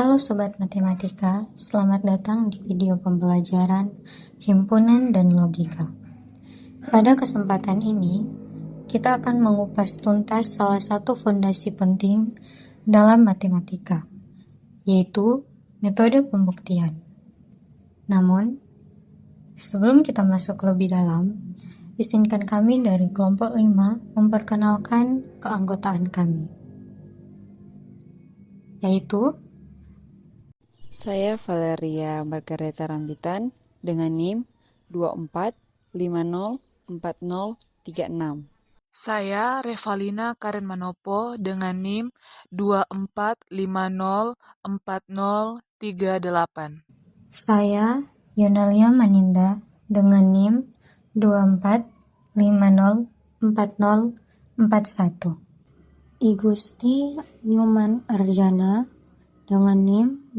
Halo Sobat Matematika, selamat datang di video pembelajaran himpunan dan logika. Pada kesempatan ini, kita akan mengupas tuntas salah satu fondasi penting dalam matematika, yaitu metode pembuktian. Namun, sebelum kita masuk lebih dalam, izinkan kami dari kelompok 5 memperkenalkan keanggotaan kami, yaitu Saya Valeria Margareta Rambitan dengan NIM 24504036. Saya Revalina Karen Manopo dengan NIM 24504038. Saya Yonelia Maninda dengan NIM 24504041. Igusti Newman Arjana dengan NIM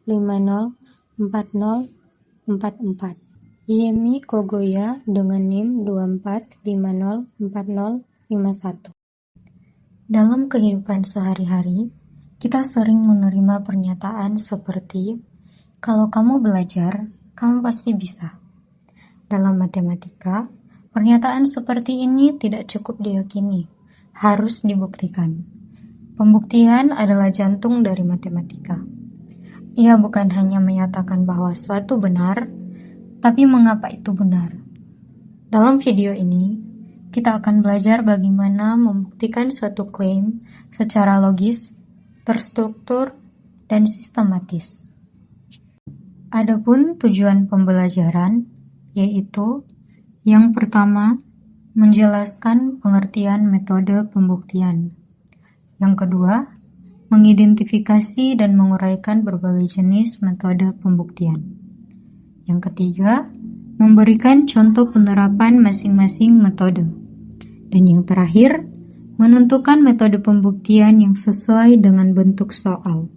20504044. Yemi Kogoya dengan NIM 24504051. Dalam kehidupan sehari-hari, kita sering menerima pernyataan seperti, kalau kamu belajar, kamu pasti bisa. Dalam matematika, pernyataan seperti ini tidak cukup diyakini, harus dibuktikan. Pembuktian adalah jantung dari matematika. Ia bukan hanya menyatakan bahwa suatu benar, tapi mengapa itu benar. Dalam video ini, kita akan belajar bagaimana membuktikan suatu klaim secara logis, terstruktur, dan sistematis. Adapun tujuan pembelajaran, yaitu yang pertama, menjelaskan pengertian metode pembuktian. Yang kedua, mengidentifikasi dan menguraikan berbagai jenis metode pembuktian. Yang ketiga, memberikan contoh penerapan masing-masing metode. Dan yang terakhir, menentukan metode pembuktian yang sesuai dengan bentuk soal.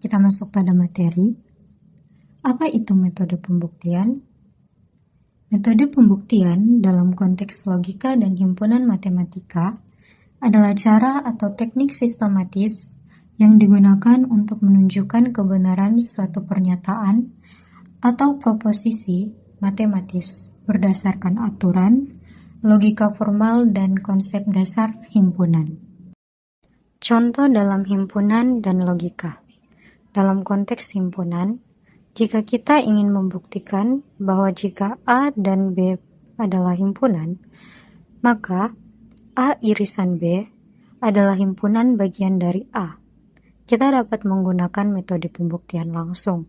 Kita masuk pada materi. Apa itu metode pembuktian? Metode pembuktian dalam konteks logika dan himpunan matematika adalah cara atau teknik sistematis yang digunakan untuk menunjukkan kebenaran suatu pernyataan atau proposisi matematis berdasarkan aturan, logika formal, dan konsep dasar himpunan. Contoh dalam himpunan dan logika. Dalam konteks himpunan, jika kita ingin membuktikan bahwa jika A dan B adalah himpunan, maka A irisan B adalah himpunan bagian dari A. Kita dapat menggunakan metode pembuktian langsung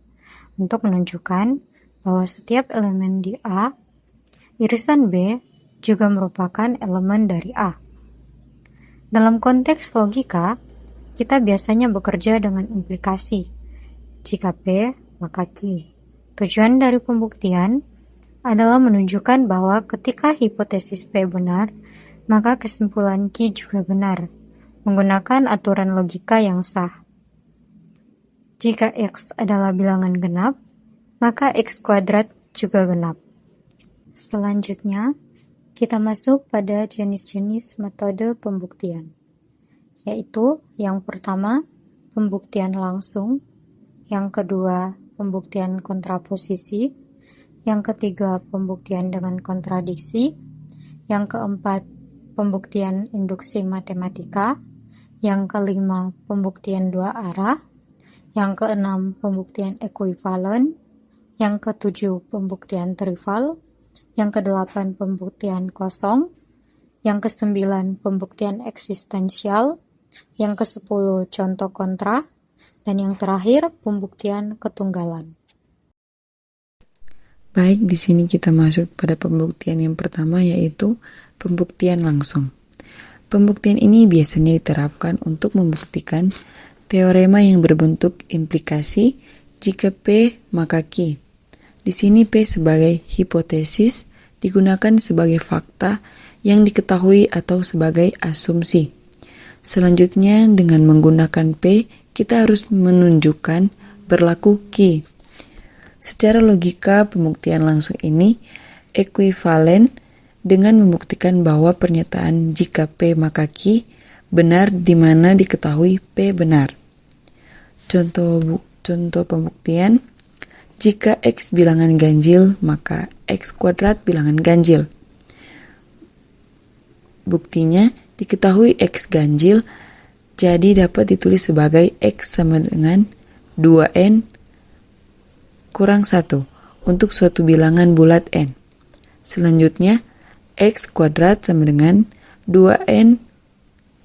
untuk menunjukkan bahwa setiap elemen di A, irisan B juga merupakan elemen dari A. Dalam konteks logika, kita biasanya bekerja dengan implikasi. Jika P, maka Q. Tujuan dari pembuktian adalah menunjukkan bahwa ketika hipotesis P benar, maka kesimpulan Q juga benar, menggunakan aturan logika yang sah. Jika X adalah bilangan genap, maka X kuadrat juga genap. Selanjutnya, kita masuk pada jenis-jenis metode pembuktian, yaitu yang pertama, pembuktian langsung, yang kedua, pembuktian kontraposisi, yang ketiga, pembuktian dengan kontradiksi, yang keempat, pembuktian induksi matematika, yang kelima, pembuktian dua arah, yang keenam, pembuktian ekuivalen, yang ketujuh, pembuktian trivial, yang kedelapan, pembuktian kosong, yang kesembilan, pembuktian eksistensial, yang kesepuluh, contoh kontra, dan yang terakhir, pembuktian ketunggalan. Baik, di sini kita masuk pada pembuktian yang pertama, yaitu pembuktian langsung. Pembuktian ini biasanya diterapkan untuk membuktikan teorema yang berbentuk implikasi jika P maka Q. Di sini P sebagai hipotesis digunakan sebagai fakta yang diketahui atau sebagai asumsi. Selanjutnya, dengan menggunakan P, kita harus menunjukkan berlaku Q. Secara logika, pembuktian langsung ini ekuivalen dengan membuktikan bahwa pernyataan jika P maka Q benar di mana diketahui P benar. Contoh pembuktian, jika X bilangan ganjil, maka X kuadrat bilangan ganjil. Buktinya, diketahui X ganjil, jadi dapat ditulis sebagai X sama dengan 2N kurang 1 untuk suatu bilangan bulat N. Selanjutnya, X kuadrat sama dengan 2N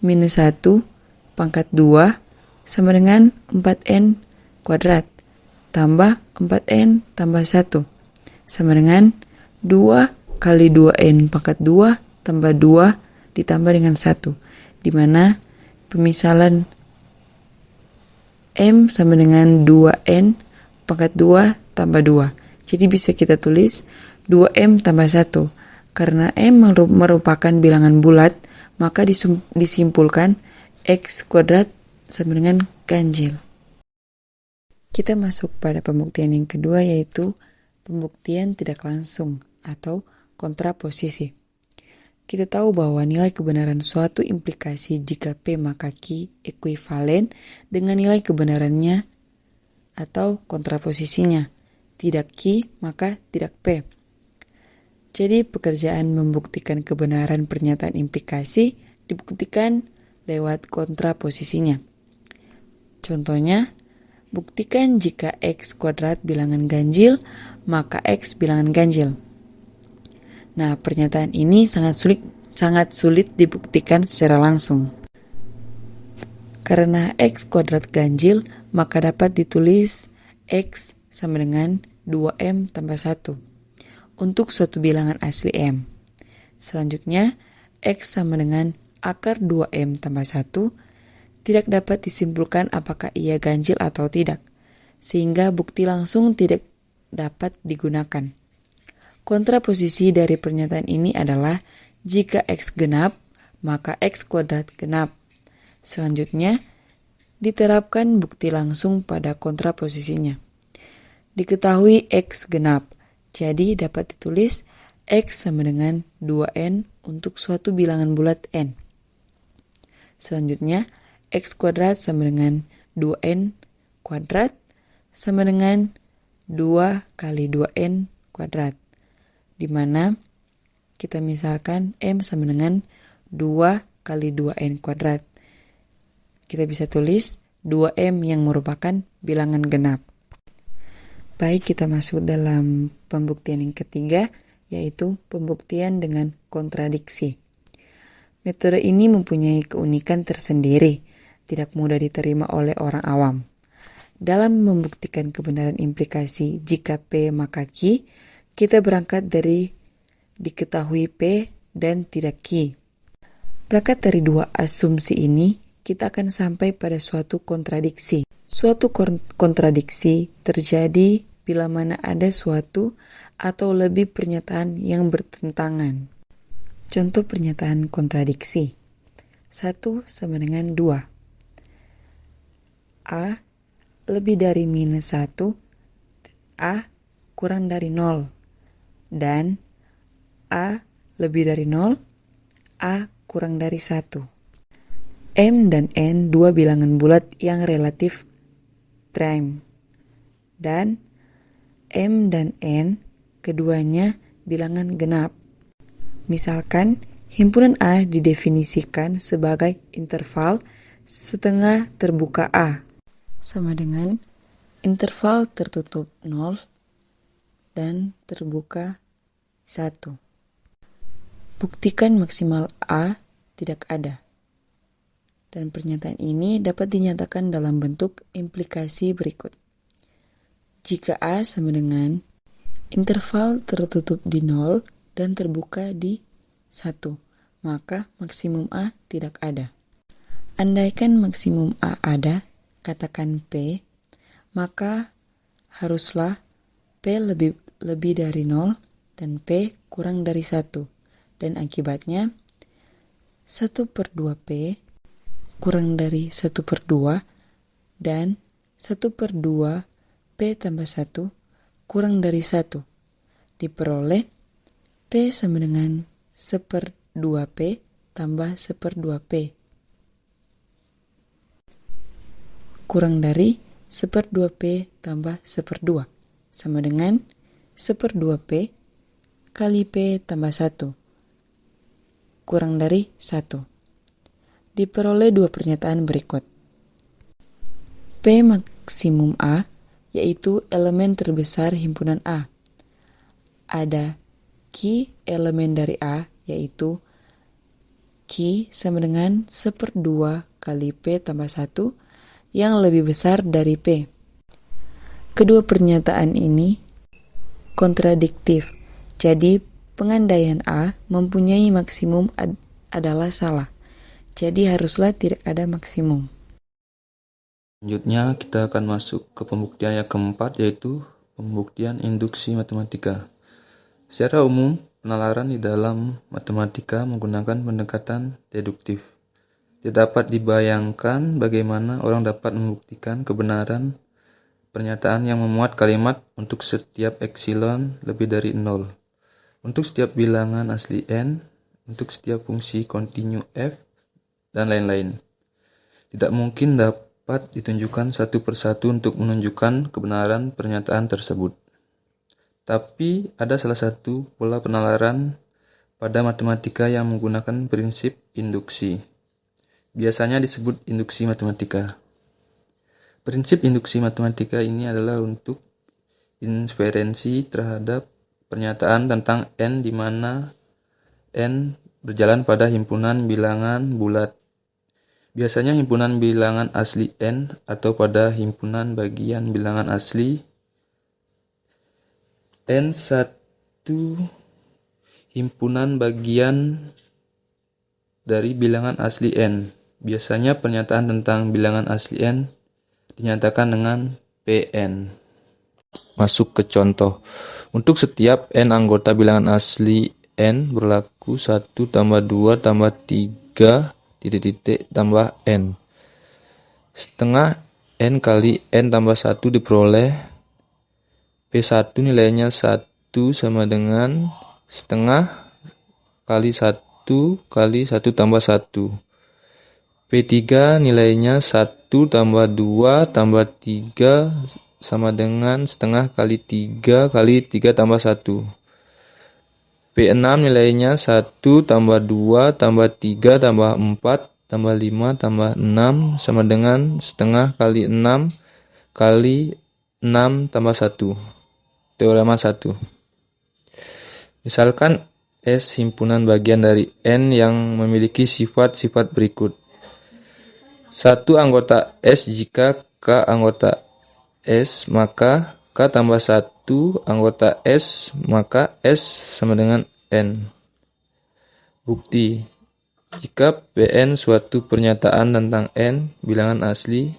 minus 1 pangkat 2 sama dengan 4N kuadrat tambah 4N tambah 1 sama dengan 2 kali 2N pangkat 2 tambah 2 ditambah dengan 1, di mana pemisalan M sama dengan 2N pangkat 2 tambah 2. Jadi bisa kita tulis 2M tambah 1. Karena M merupakan bilangan bulat, maka disimpulkan X kuadrat sama dengan ganjil. Kita masuk pada pembuktian yang kedua, yaitu pembuktian tidak langsung atau kontraposisi. Kita tahu bahwa nilai kebenaran suatu implikasi jika P maka Q ekuivalen dengan nilai kebenarannya atau kontraposisinya. Tidak Q maka tidak P. Jadi pekerjaan membuktikan kebenaran pernyataan implikasi dibuktikan lewat kontraposisinya. Contohnya, buktikan jika X kuadrat bilangan ganjil, maka X bilangan ganjil. Nah, pernyataan ini sangat sulit dibuktikan secara langsung. Karena X kuadrat ganjil, maka dapat ditulis X sama dengan 2M tambah 1 untuk suatu bilangan asli M. Selanjutnya, X sama dengan akar 2M tambah 1 tidak dapat disimpulkan apakah ia ganjil atau tidak, sehingga bukti langsung tidak dapat digunakan. Kontraposisi dari pernyataan ini adalah jika X genap, maka X kuadrat genap. Selanjutnya, diterapkan bukti langsung pada kontraposisinya. Diketahui X genap, jadi dapat ditulis X sama dengan 2N untuk suatu bilangan bulat N. Selanjutnya, X kuadrat sama dengan 2N kuadrat sama dengan 2 kali 2N kuadrat. Di mana kita misalkan M sama dengan 2 kali 2N kuadrat. Kita bisa tulis 2M yang merupakan bilangan genap. Baik, kita masuk dalam pembuktian yang ketiga, yaitu pembuktian dengan kontradiksi. Metode ini mempunyai keunikan tersendiri, tidak mudah diterima oleh orang awam. Dalam membuktikan kebenaran implikasi jika P maka Q, kita berangkat dari diketahui P dan tidak Q. Berangkat dari dua asumsi ini, kita akan sampai pada suatu kontradiksi. Suatu kontradiksi terjadi bila mana ada suatu atau lebih pernyataan yang bertentangan. Contoh pernyataan kontradiksi. 1 sama dengan 2. A lebih dari minus 1, A kurang dari 0, dan A lebih dari 0, A kurang dari 1. M dan N dua bilangan bulat yang relatif prime, dan M dan N keduanya bilangan genap. Misalkan, himpunan A didefinisikan sebagai interval setengah terbuka A, sama dengan interval tertutup 0 dan terbuka 1. Buktikan maksimal A tidak ada. Dan pernyataan ini dapat dinyatakan dalam bentuk implikasi berikut. Jika A sama dengan interval tertutup di 0 dan terbuka di 1, maka maksimum A tidak ada. Andaikan maksimum A ada, katakan P, maka haruslah P lebih dari 0 dan P kurang dari 1. Dan akibatnya 1/2P kurang dari 1/2 dan 1/2 P tambah 1 kurang dari 1. Diperoleh P sama dengan 1/2P tambah 1/2P. Kurang dari 1/2P tambah 1/2 sama dengan 1/2P kali P tambah 1 kurang dari 1. Diperoleh dua pernyataan berikut. P maksimum A yaitu elemen terbesar himpunan A. Ada Q elemen dari A yaitu Q sama dengan 1/2 kali P tambah 1 yang lebih besar dari P. Kedua pernyataan ini kontradiktif, jadi pengandaian A mempunyai maksimum adalah salah, jadi haruslah tidak ada maksimum. Selanjutnya kita akan masuk ke pembuktian yang keempat, yaitu pembuktian induksi matematika. Secara umum, penalaran di dalam matematika menggunakan pendekatan deduktif. Tidak dapat dibayangkan bagaimana orang dapat membuktikan kebenaran pernyataan yang memuat kalimat untuk setiap epsilon lebih dari 0, untuk setiap bilangan asli n, untuk setiap fungsi kontinu f, dan lain-lain. Tidak mungkin dapat ditunjukkan satu persatu untuk menunjukkan kebenaran pernyataan tersebut. Tapi ada salah satu pola penalaran pada matematika yang menggunakan prinsip induksi. Biasanya disebut induksi matematika. Prinsip induksi matematika ini adalah untuk inferensi terhadap pernyataan tentang n di mana n berjalan pada himpunan bilangan bulat. Biasanya himpunan bilangan asli n atau pada himpunan bagian bilangan asli n1 himpunan bagian dari bilangan asli n. Biasanya pernyataan tentang bilangan asli n dinyatakan dengan Pn. Masuk ke contoh. Untuk setiap n anggota bilangan asli n berlaku 1 tambah 2 tambah 3 titik tambah n. Setengah n kali n tambah 1 diperoleh P1 nilainya 1 sama dengan setengah kali 1 kali 1 tambah 1. P3 nilainya 1 tambah 2 tambah 3 sama dengan setengah kali 3 kali 3 tambah 1. P6 nilainya 1 tambah 2 tambah 3 tambah 4 tambah 5 tambah 6 sama dengan setengah kali 6 kali 6 tambah 1. Teorema 1. Misalkan S himpunan bagian dari N yang memiliki sifat-sifat berikut. 1 anggota S jika K anggota S, maka K tambah 1 anggota S, maka S sama dengan N. Bukti. Jika Pn suatu pernyataan tentang N bilangan asli,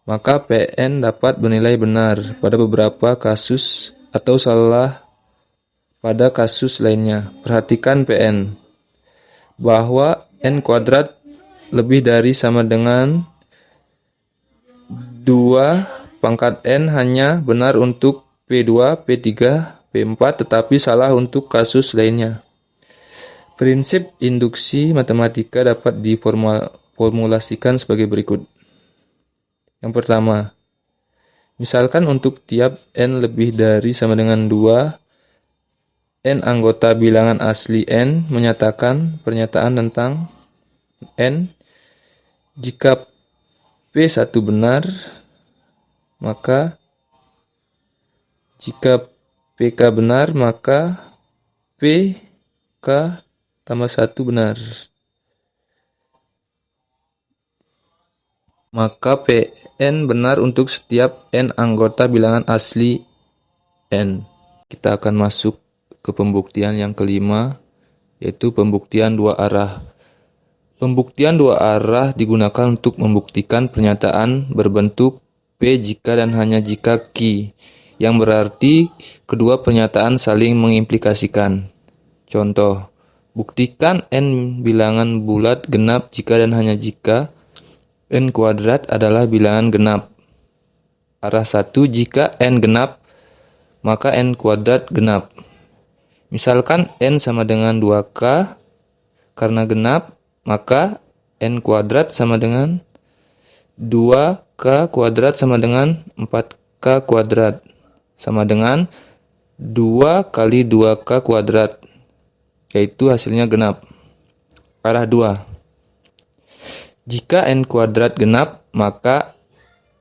maka Pn dapat bernilai benar pada beberapa kasus atau salah pada kasus lainnya. Perhatikan Pn. Bahwa N kuadrat lebih dari sama dengan 2 pangkat N hanya benar untuk P2, P3, P4, tetapi salah untuk kasus lainnya. Prinsip induksi matematika dapat diformulasikan sebagai berikut. Yang pertama, misalkan untuk tiap N lebih dari sama dengan 2, N anggota bilangan asli N menyatakan pernyataan tentang N. Jika P1 benar, maka jika PK benar, maka PK tambah 1 benar. Maka Pn benar untuk setiap N anggota bilangan asli N. Kita akan masuk ke pembuktian yang kelima, yaitu pembuktian dua arah. Pembuktian dua arah digunakan untuk membuktikan pernyataan berbentuk P jika dan hanya jika Q, yang berarti kedua pernyataan saling mengimplikasikan. Contoh, buktikan N bilangan bulat genap jika dan hanya jika N kuadrat adalah bilangan genap. Arah 1, jika N genap, maka N kuadrat genap. Misalkan N sama dengan 2K, karena genap, maka N kuadrat sama dengan 2 2K kuadrat sama dengan 4K kuadrat sama dengan 2 kali 2K kuadrat, yaitu hasilnya genap. Arah 2. Jika N kuadrat genap, maka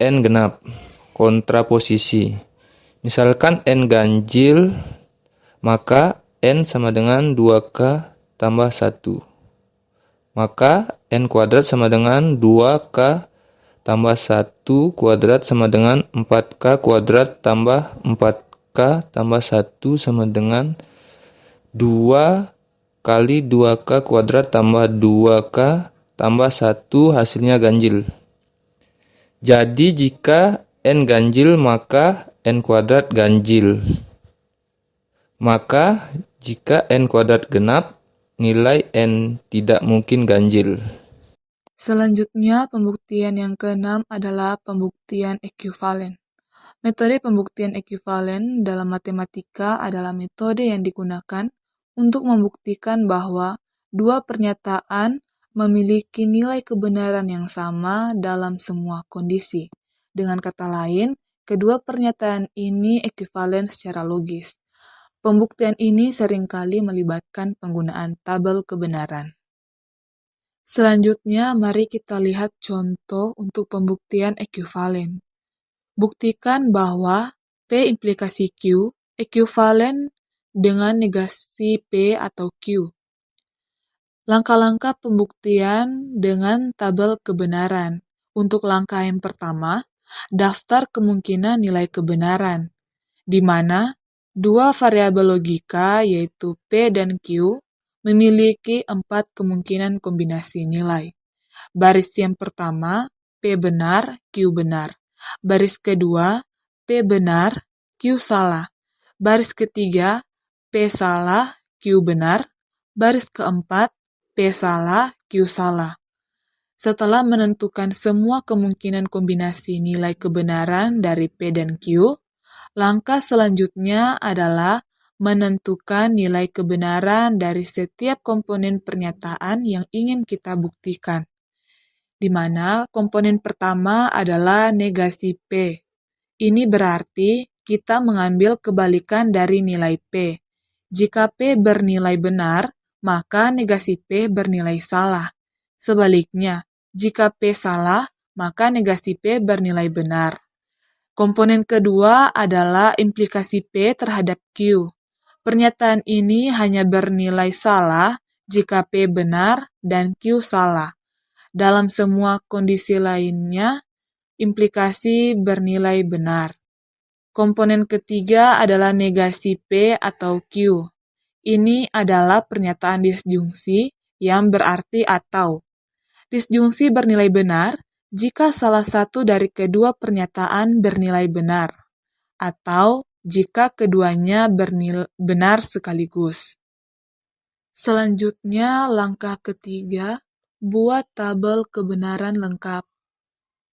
N genap. Kontraposisi. Misalkan N ganjil, maka N sama dengan 2K tambah 1. Maka N kuadrat sama dengan 2K tambah 1 kuadrat sama dengan 4K kuadrat tambah 4K tambah 1 sama dengan 2 kali 2K kuadrat tambah 2K tambah 1, hasilnya ganjil. Jadi jika N ganjil maka N kuadrat ganjil. Maka jika N kuadrat genap, nilai N tidak mungkin ganjil. Selanjutnya, pembuktian yang keenam adalah pembuktian ekuivalen. Metode pembuktian ekuivalen dalam matematika adalah metode yang digunakan untuk membuktikan bahwa dua pernyataan memiliki nilai kebenaran yang sama dalam semua kondisi. Dengan kata lain, kedua pernyataan ini ekuivalen secara logis. Pembuktian ini seringkali melibatkan penggunaan tabel kebenaran. Selanjutnya, mari kita lihat contoh untuk pembuktian ekuivalen. Buktikan bahwa P implikasi Q ekuivalen dengan negasi P atau Q. Langkah-langkah pembuktian dengan tabel kebenaran. Untuk langkah yang pertama, daftar kemungkinan nilai kebenaran, di mana dua variabel logika yaitu P dan Q memiliki 4 kemungkinan kombinasi nilai. Baris yang pertama, P benar, Q benar. Baris kedua, P benar, Q salah. Baris ketiga, P salah, Q benar. Baris keempat, P salah, Q salah. Setelah menentukan semua kemungkinan kombinasi nilai kebenaran dari P dan Q, langkah selanjutnya adalah menentukan nilai kebenaran dari setiap komponen pernyataan yang ingin kita buktikan, di mana komponen pertama adalah negasi P. Ini berarti kita mengambil kebalikan dari nilai P. Jika P bernilai benar, maka negasi P bernilai salah. Sebaliknya, jika P salah, maka negasi P bernilai benar. Komponen kedua adalah implikasi P terhadap Q. Pernyataan ini hanya bernilai salah jika P benar dan Q salah. Dalam semua kondisi lainnya, implikasi bernilai benar. Komponen ketiga adalah negasi P atau Q. Ini adalah pernyataan disjungsi yang berarti atau. Disjungsi bernilai benar jika salah satu dari kedua pernyataan bernilai benar, atau jika keduanya benar sekaligus. Selanjutnya, langkah ketiga, buat tabel kebenaran lengkap.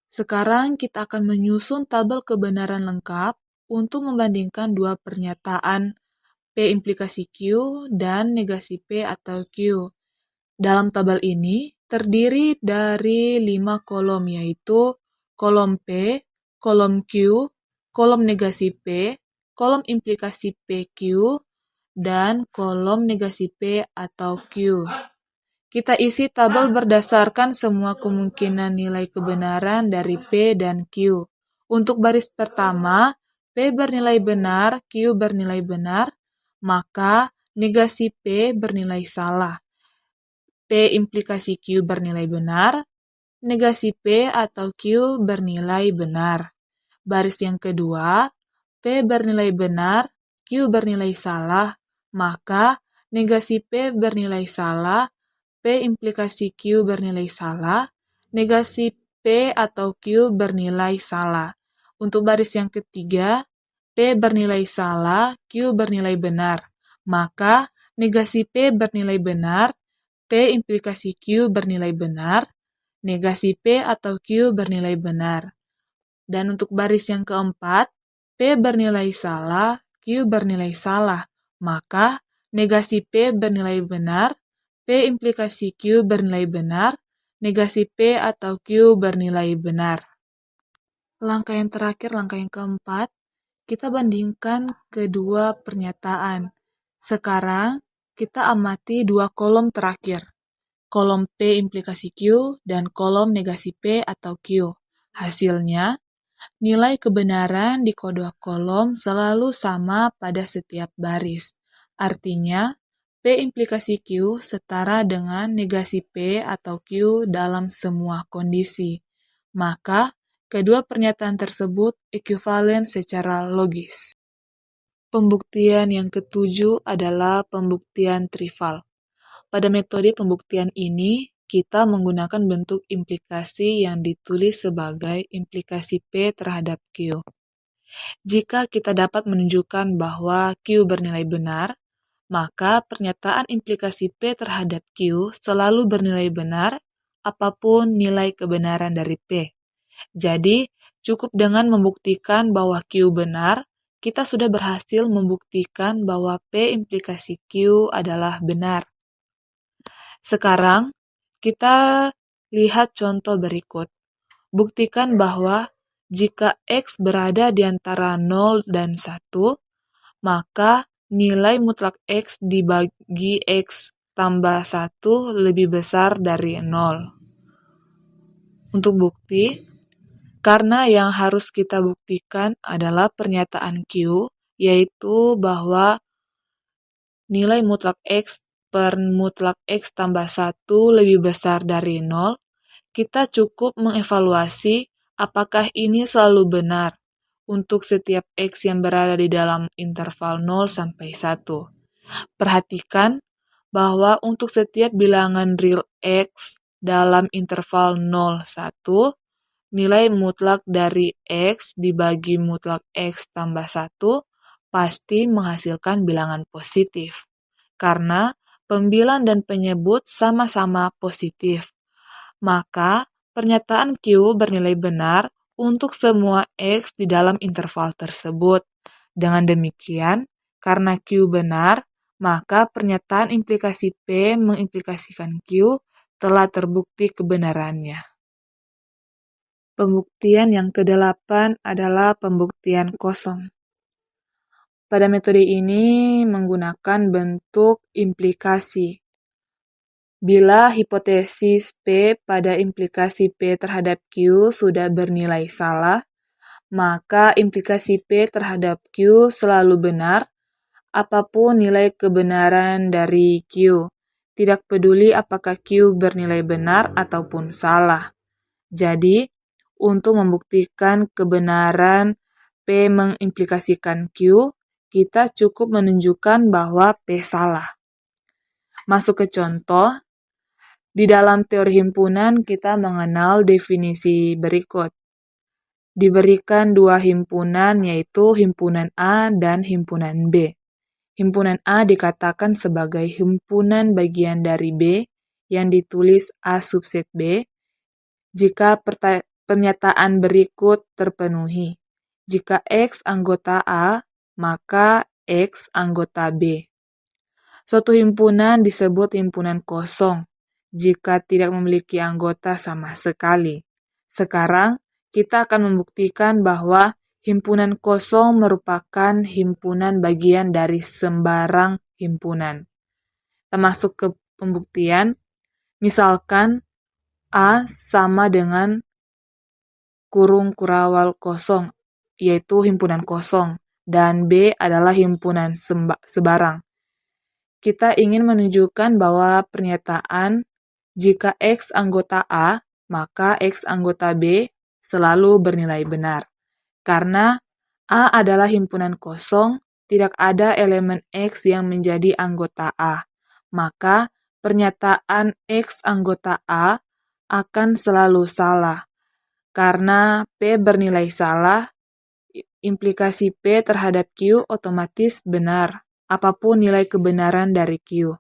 Sekarang kita akan menyusun tabel kebenaran lengkap untuk membandingkan dua pernyataan P implikasi Q dan negasi P atau Q. Dalam tabel ini terdiri dari 5 kolom, yaitu kolom P, kolom Q, kolom negasi P, kolom implikasi PQ, dan kolom negasi P atau Q. Kita isi tabel berdasarkan semua kemungkinan nilai kebenaran dari P dan Q. Untuk baris pertama, P bernilai benar, Q bernilai benar, maka negasi P bernilai salah. P implikasi Q bernilai benar, negasi P atau Q bernilai benar. Baris yang kedua, P bernilai benar, Q bernilai salah, maka negasi P bernilai salah, P implikasi Q bernilai salah, negasi P atau Q bernilai salah. Untuk baris yang ketiga, P bernilai salah, Q bernilai benar, maka negasi P bernilai benar, P implikasi Q bernilai benar, negasi P atau Q bernilai benar. Dan untuk baris yang keempat, P bernilai salah, Q bernilai salah, maka negasi P bernilai benar, P implikasi Q bernilai benar, negasi P atau Q bernilai benar. langkah yang terakhir, langkah yang keempat, kita bandingkan kedua pernyataan. Sekarang, kita amati dua kolom terakhir. Kolom P implikasi Q dan kolom negasi P atau Q. Hasilnya, nilai kebenaran di kedua kolom selalu sama pada setiap baris. Artinya, P implikasi Q setara dengan negasi P atau Q dalam semua kondisi. Maka, kedua pernyataan tersebut ekuivalen secara logis. Pembuktian yang ketujuh adalah pembuktian trivial. Pada metode pembuktian ini, kita menggunakan bentuk implikasi yang ditulis sebagai implikasi P terhadap Q. Jika kita dapat menunjukkan bahwa Q bernilai benar, maka pernyataan implikasi P terhadap Q selalu bernilai benar apapun nilai kebenaran dari P. Jadi, cukup dengan membuktikan bahwa Q benar, kita sudah berhasil membuktikan bahwa P implikasi Q adalah benar. Sekarang, kita lihat contoh berikut. Buktikan bahwa jika X berada di antara 0 dan 1, maka nilai mutlak X dibagi X tambah 1 lebih besar dari 0. Untuk bukti, karena yang harus kita buktikan adalah pernyataan Q, yaitu bahwa nilai mutlak X per mutlak X tambah 1 lebih besar dari 0, kita cukup mengevaluasi apakah ini selalu benar untuk setiap X yang berada di dalam interval 0 sampai 1. Perhatikan bahwa untuk setiap bilangan real X dalam interval 0, 1, nilai mutlak dari X dibagi mutlak X tambah 1 pasti menghasilkan bilangan positif. Karena pembilang dan penyebut sama-sama positif. Maka, pernyataan Q bernilai benar untuk semua X di dalam interval tersebut. Dengan demikian, karena Q benar, maka pernyataan implikasi P mengimplikasikan Q telah terbukti kebenarannya. Pembuktian yang ke-8 adalah pembuktian kosong. Pada metode ini menggunakan bentuk implikasi. Bila hipotesis P pada implikasi P terhadap Q sudah bernilai salah, maka implikasi P terhadap Q selalu benar, apapun nilai kebenaran dari Q. Tidak peduli apakah Q bernilai benar ataupun salah. Jadi, untuk membuktikan kebenaran P mengimplikasikan Q, kita cukup menunjukkan bahwa P salah. Masuk ke contoh. Di dalam teori himpunan, kita mengenal definisi berikut. Diberikan dua himpunan, yaitu himpunan A dan himpunan B. Himpunan A dikatakan sebagai himpunan bagian dari B yang ditulis A subset B jika pernyataan berikut terpenuhi. Jika X anggota A, maka X anggota B. Suatu himpunan disebut himpunan kosong jika tidak memiliki anggota sama sekali. Sekarang, kita akan membuktikan bahwa himpunan kosong merupakan himpunan bagian dari sembarang himpunan. Termasuk ke pembuktian, misalkan A sama dengan kurung kurawal kosong, yaitu himpunan kosong, dan B adalah himpunan sebarang. Kita ingin menunjukkan bahwa pernyataan jika X anggota A, maka X anggota B selalu bernilai benar. Karena A adalah himpunan kosong, tidak ada elemen X yang menjadi anggota A. Maka pernyataan X anggota A akan selalu salah. Karena P bernilai salah, implikasi P terhadap Q otomatis benar, apapun nilai kebenaran dari Q.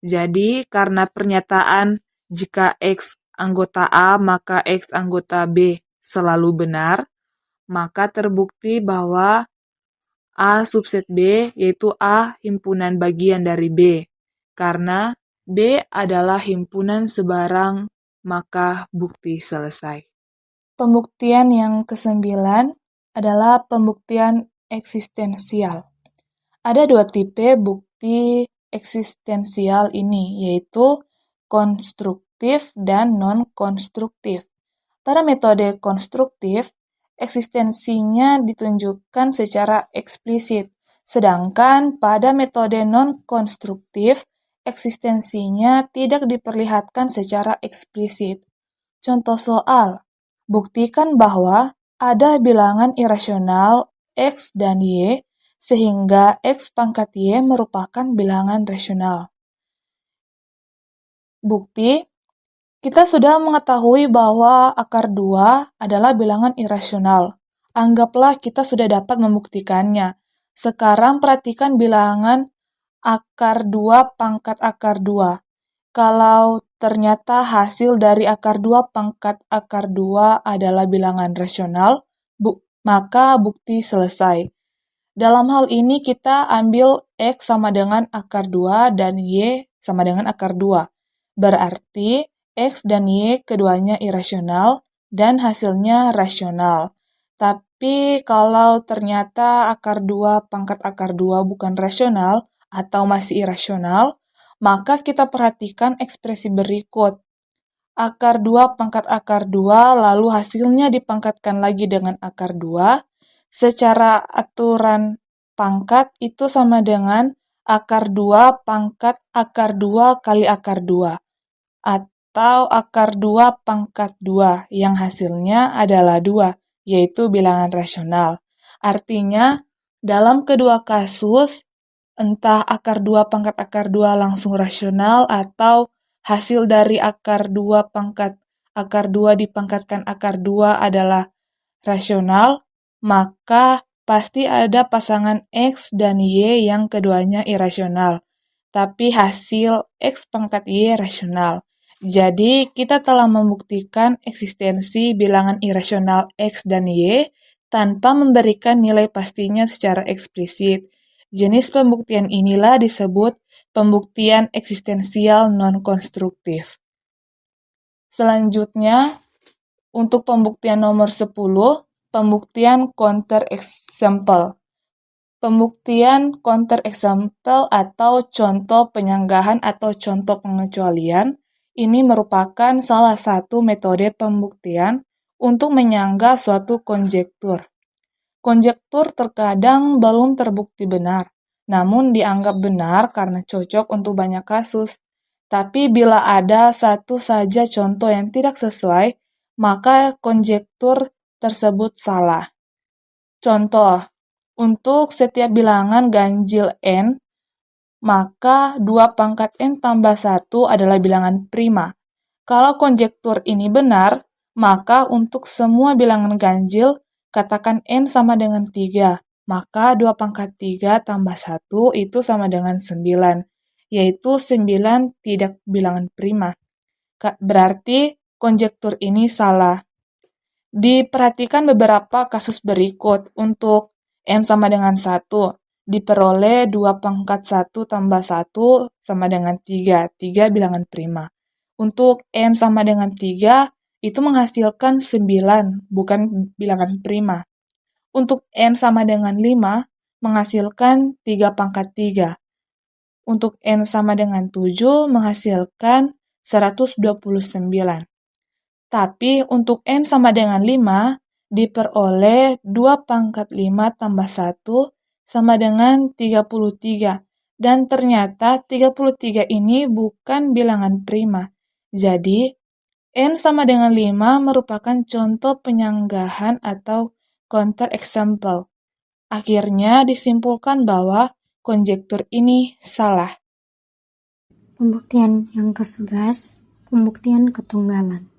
Jadi, karena pernyataan jika X anggota A maka X anggota B selalu benar, maka terbukti bahwa A subset B yaitu A himpunan bagian dari B. Karena B adalah himpunan sebarang, maka bukti selesai. Pembuktian yang kesembilan adalah pembuktian eksistensial. Ada dua tipe bukti eksistensial ini, yaitu konstruktif dan non-konstruktif. Pada metode konstruktif, eksistensinya ditunjukkan secara eksplisit, sedangkan pada metode non-konstruktif, eksistensinya tidak diperlihatkan secara eksplisit. Contoh soal, buktikan bahwa ada bilangan irasional X dan Y, sehingga X pangkat Y merupakan bilangan rasional. Bukti, kita sudah mengetahui bahwa akar 2 adalah bilangan irasional. Anggaplah kita sudah dapat membuktikannya. Sekarang perhatikan bilangan akar 2 pangkat akar 2. Kalau ternyata hasil dari akar 2 pangkat akar 2 adalah bilangan rasional, maka bukti selesai. Dalam hal ini kita ambil X sama dengan akar 2 dan Y sama dengan akar 2. Berarti X dan Y keduanya irasional dan hasilnya rasional. Tapi kalau ternyata akar 2 pangkat akar 2 bukan rasional atau masih irasional, maka kita perhatikan ekspresi berikut. Akar 2 pangkat akar 2 lalu hasilnya dipangkatkan lagi dengan akar 2. Secara aturan pangkat itu sama dengan akar 2 pangkat akar 2 kali akar 2. Atau akar 2 pangkat 2 yang hasilnya adalah 2, yaitu bilangan rasional. Artinya, dalam kedua kasus, entah akar 2 pangkat akar 2 langsung rasional atau hasil dari akar 2 pangkat akar 2 dipangkatkan akar 2 adalah rasional, maka pasti ada pasangan X dan Y yang keduanya irasional. Tapi hasil X pangkat Y rasional. Jadi, kita telah membuktikan eksistensi bilangan irasional X dan Y tanpa memberikan nilai pastinya secara eksplisit. Jenis pembuktian inilah disebut pembuktian eksistensial non-konstruktif. Selanjutnya, untuk pembuktian nomor 10, pembuktian counter-example. Pembuktian counter-example atau contoh penyanggahan atau contoh pengecualian ini merupakan salah satu metode pembuktian untuk menyanggah suatu konjektur. Konjektur terkadang belum terbukti benar, namun dianggap benar karena cocok untuk banyak kasus. Tapi bila ada satu saja contoh yang tidak sesuai, maka konjektur tersebut salah. Contoh, untuk setiap bilangan ganjil n, maka 2 pangkat n tambah 1 adalah bilangan prima. Kalau konjektur ini benar, maka untuk semua bilangan ganjil, katakan n sama dengan 3, maka 2 pangkat 3 tambah 1 itu sama dengan 9, yaitu 9 tidak bilangan prima. Berarti konjektur ini salah. Diperhatikan beberapa kasus berikut. Untuk n sama dengan 1, diperoleh 2 pangkat 1 tambah 1 sama dengan 3, 3 bilangan prima. Untuk n sama dengan 3, itu menghasilkan 9, bukan bilangan prima. Untuk n sama dengan 5, menghasilkan 3 pangkat 3. Untuk n sama dengan 7, menghasilkan 129. Tapi untuk n sama dengan 5, diperoleh 2 pangkat 5 tambah 1 sama dengan 33. Dan ternyata 33 ini bukan bilangan prima. Jadi, n sama dengan 5 merupakan contoh penyanggahan atau counter-example. Akhirnya disimpulkan bahwa konjektur ini salah. Pembuktian yang ke-11, pembuktian ketunggalan.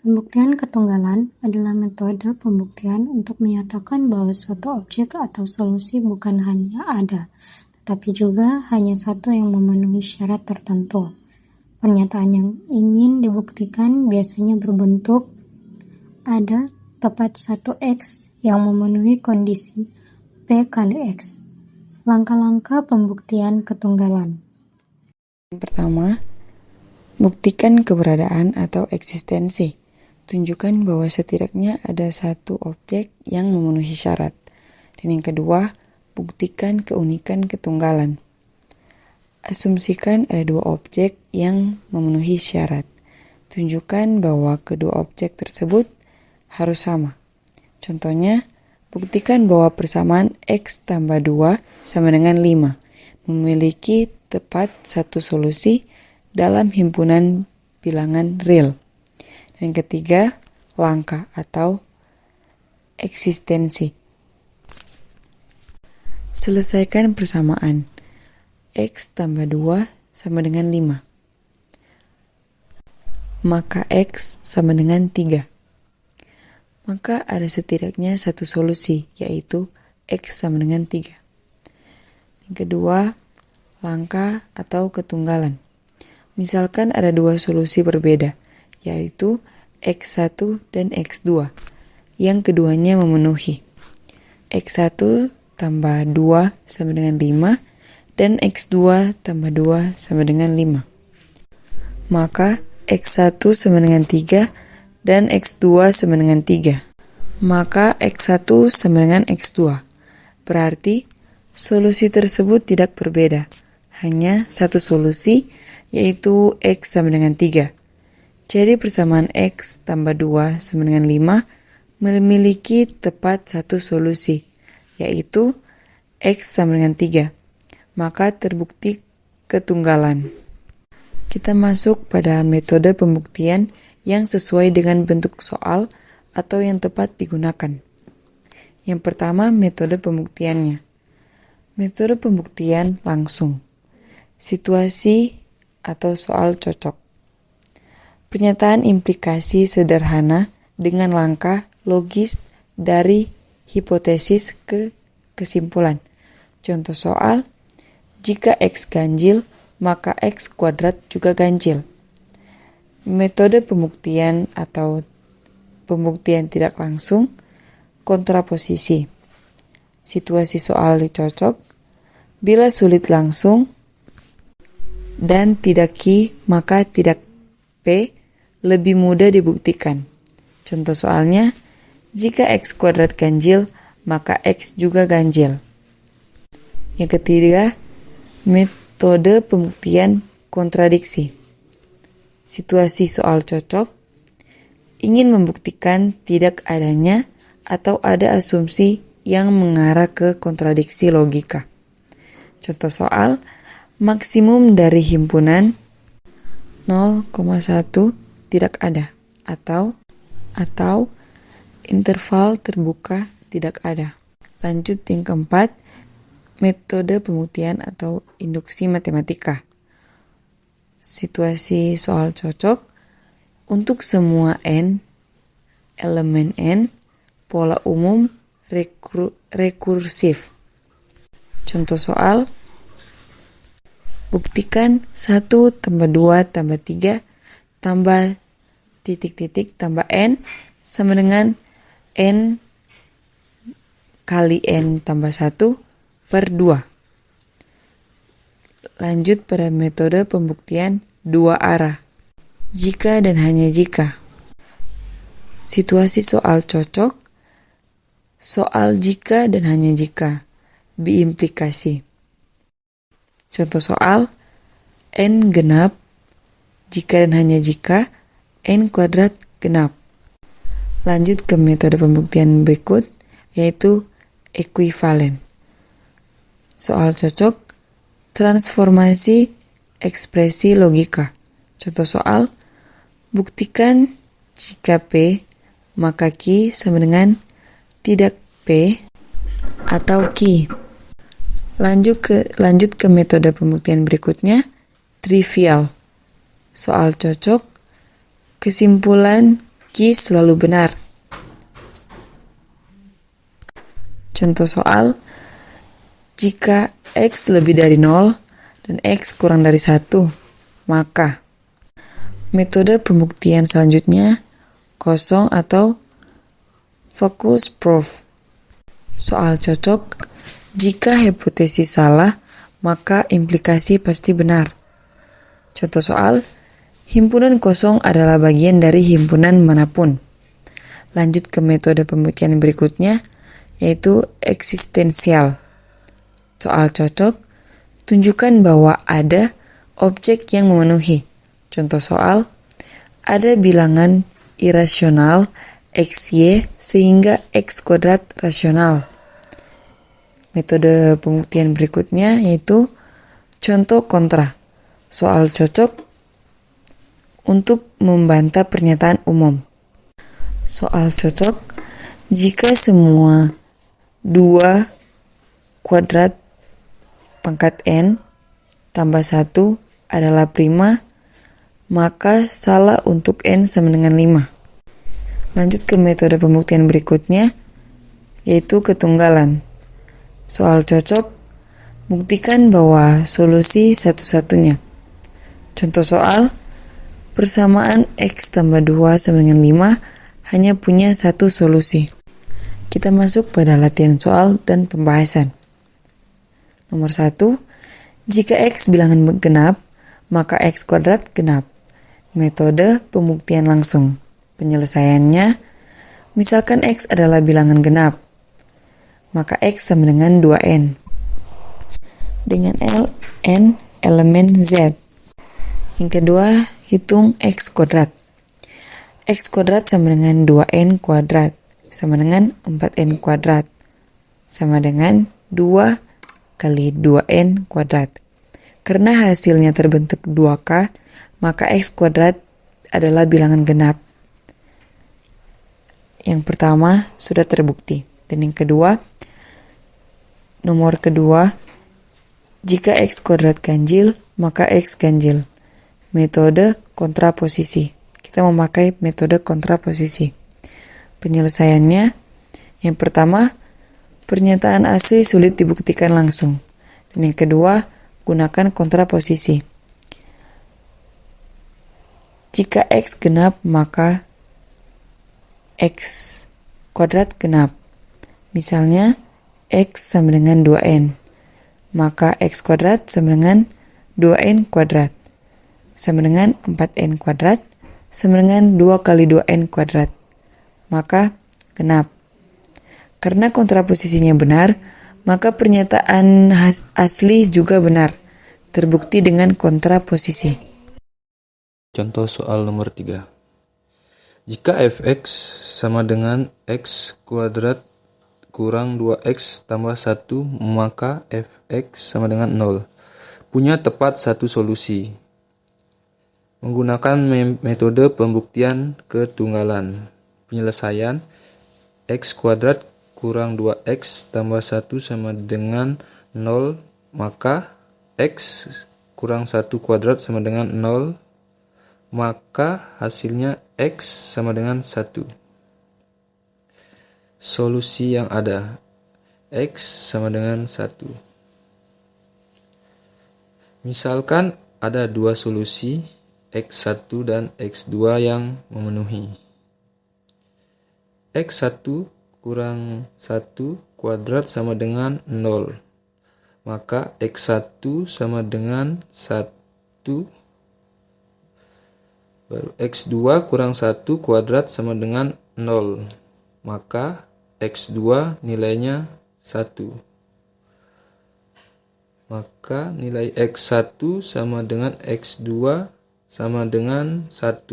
Pembuktian ketunggalan adalah metode pembuktian untuk menyatakan bahwa suatu objek atau solusi bukan hanya ada, tetapi juga hanya satu yang memenuhi syarat tertentu. Pernyataan yang ingin dibuktikan biasanya berbentuk ada tepat satu X yang memenuhi kondisi P kali X. Langkah-langkah pembuktian ketunggalan. Yang pertama, buktikan keberadaan atau eksistensi. tunjukkan bahwa setidaknya ada satu objek yang memenuhi syarat. Dan yang kedua, buktikan keunikan ketunggalan. Asumsikan ada dua objek yang memenuhi syarat. Tunjukkan bahwa kedua objek tersebut harus sama. Contohnya, buktikan bahwa persamaan X tambah 2 sama dengan 5 memiliki tepat satu solusi dalam himpunan bilangan real. Dan yang ketiga, langkah atau eksistensi. Selesaikan persamaan. X tambah 2 sama dengan 5. Maka X sama dengan 3. Maka ada setidaknya satu solusi, yaitu X sama dengan 3. Yang kedua, langkah atau ketunggalan. Misalkan ada dua solusi berbeda, yaitu X1 dan X2, yang keduanya memenuhi. X1 tambah 2 sama dengan 5, dan X2 tambah 2 sama dengan 5. Maka X1 sama dengan 3, dan X2 sama dengan 3. Maka X1 sama dengan X2. Berarti solusi tersebut tidak berbeda, hanya satu solusi, yaitu X sama dengan 3. Jadi persamaan X tambah 2 sama dengan 5 memiliki tepat satu solusi, yaitu X sama dengan 3. Maka terbukti ketunggalan. Kita masuk pada metode pembuktian yang sesuai dengan bentuk soal atau yang tepat digunakan. Yang pertama, metode pembuktiannya. Metode pembuktian langsung. Situasi atau soal cocok. Pernyataan implikasi sederhana dengan langkah logis dari hipotesis ke kesimpulan. Contoh soal, jika X ganjil, maka X kuadrat juga ganjil. Metode pembuktian atau pembuktian tidak langsung, kontraposisi. Situasi soal dicocok, bila sulit langsung dan tidak Q, maka tidak P, lebih mudah dibuktikan. Contoh soalnya, jika X kuadrat ganjil, maka X juga ganjil. Yang ketiga, metode pembuktian kontradiksi. Situasi soal cocok, ingin membuktikan tidak adanya atau ada asumsi yang mengarah ke kontradiksi logika. Contoh soal, maksimum dari himpunan 0,1 tidak ada atau interval terbuka tidak ada. Lanjut yang keempat, metode pembuktian atau induksi matematika. Situasi soal cocok, untuk semua N, elemen N, pola umum rekursif. Contoh soal, buktikan 1 tambah 2 tambah 3 tambah titik-titik tambah N sama dengan N kali N tambah 1 per 2. Lanjut pada metode pembuktian dua arah. Jika dan hanya jika. Situasi soal cocok, soal jika dan hanya jika, biimplikasi. Contoh soal, N genap, jika dan hanya jika, N kuadrat genap. Lanjut ke metode pembuktian berikut, yaitu ekuivalen. Soal cocok, transformasi ekspresi logika. Contoh soal, buktikan jika P, maka Q sama dengan tidak P atau Q. Lanjut ke metode pembuktian berikutnya, trivial. Soal cocok, kesimpulan Q selalu benar. Contoh soal, jika X lebih dari 0 dan X kurang dari 1, maka metode pembuktian selanjutnya kosong atau focus proof. Soal cocok, jika hipotesis salah, maka implikasi pasti benar. Contoh soal, Himpunan kosong adalah bagian dari himpunan manapun. Lanjut ke metode pembuktian berikutnya, yaitu eksistensial. Soal cocok, tunjukkan bahwa ada objek yang memenuhi. Contoh soal, ada bilangan irasional XY sehingga X kuadrat rasional. Metode pembuktian berikutnya yaitu contoh kontra. Soal cocok untuk membantah pernyataan umum. Soal cocok, jika semua 2 kuadrat pangkat N tambah 1 adalah prima, maka salah untuk N sama dengan 5. Lanjut ke metode pembuktian berikutnya, yaitu ketunggalan. Soal cocok, buktikan bahwa solusi satu-satunya. Contoh soal, persamaan X tambah 2 sama dengan 5 hanya punya satu solusi. Kita masuk pada latihan soal dan pembahasan. Nomor 1, jika X bilangan genap, maka X kuadrat genap. Metode pembuktian langsung. Penyelesaiannya, misalkan X adalah bilangan genap, maka X sama dengan 2N. Dengan N elemen Z. Yang kedua, hitung X kuadrat. X kuadrat sama dengan 2N kuadrat, sama dengan 4N kuadrat, sama dengan 2 kali 2N kuadrat. Karena hasilnya terbentuk 2K, maka X kuadrat adalah bilangan genap. Yang pertama sudah terbukti. Dan yang kedua, nomor kedua, jika X kuadrat ganjil, maka X ganjil. Metode kontraposisi. Kita memakai metode kontraposisi. Penyelesaiannya, yang pertama, pernyataan asli sulit dibuktikan langsung. Dan yang kedua, gunakan kontraposisi. Jika X genap, maka X kuadrat genap. Misalnya, X sama dengan 2N. Maka X kuadrat sama dengan 2N kuadrat. Sama dengan 4N kuadrat. Sama dengan 2 kali 2N kuadrat. Maka genap. Karena kontraposisinya benar, maka pernyataan asli juga benar. Terbukti dengan kontraposisi. Contoh soal nomor 3. Jika fx sama dengan x kuadrat kurang 2x tambah 1, maka fx sama dengan 0. Punya tepat satu solusi. Menggunakan metode pembuktian ketunggalan. Penyelesaian, x kuadrat kurang 2x tambah 1 sama dengan 0, maka x kurang 1 kuadrat sama dengan 0, maka hasilnya X sama dengan 1. Solusi yang ada, X sama dengan 1. Misalkan ada dua solusi, X1 dan X2 yang memenuhi. X1 kurang 1 kuadrat sama dengan 0. Maka X1 sama dengan 1. Baru X2 kurang 1 kuadrat sama dengan 0. Maka X2 nilainya 1. Maka nilai X1 sama dengan X2 sama dengan 1.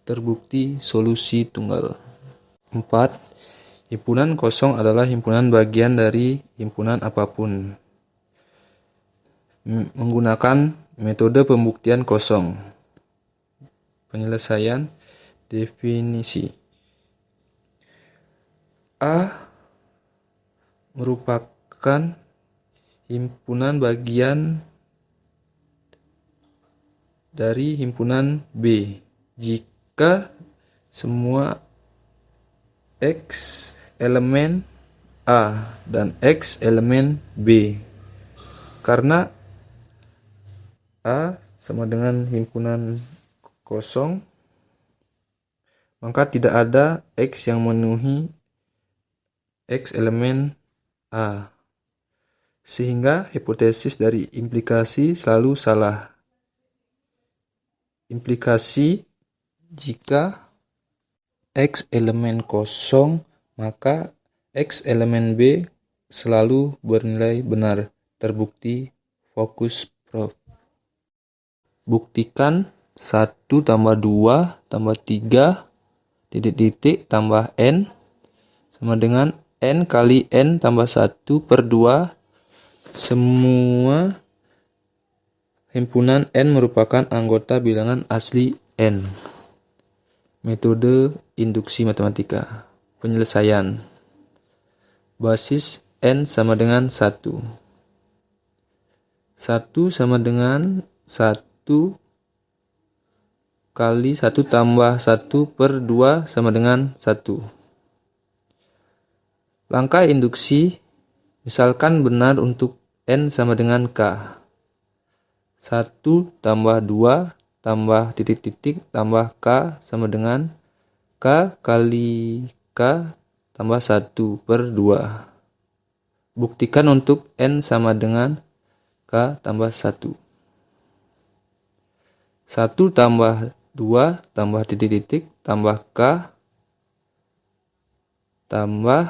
Terbukti solusi tunggal. 4. Himpunan kosong adalah himpunan bagian dari himpunan apapun. Menggunakan metode pembuktian kosong. Penyelesaian, definisi. A merupakan himpunan bagian dari himpunan B jika semua X elemen A dan X elemen B. Karena A sama dengan himpunan kosong, maka tidak ada X yang memenuhi X elemen A. Sehingga hipotesis dari implikasi selalu salah. Implikasi: jika X elemen kosong, maka X elemen B selalu bernilai benar. Terbukti. Fokus Prof. Buktikan 1 tambah 2 tambah 3 titik tambah N sama dengan N kali N tambah 1 per 2. Semua himpunan N merupakan anggota bilangan asli N. Metode induksi matematika. Penyelesaian. Basis N sama dengan 1. 1 sama dengan 1 kali 1 tambah 1 per 2 sama dengan 1. Langkah induksi, misalkan benar untuk N sama dengan K. 1 tambah 2 tambah titik tambah K sama dengan K kali K tambah 1 per 2. Buktikan untuk N sama dengan K tambah 1. 1 tambah 2 tambah titik tambah K tambah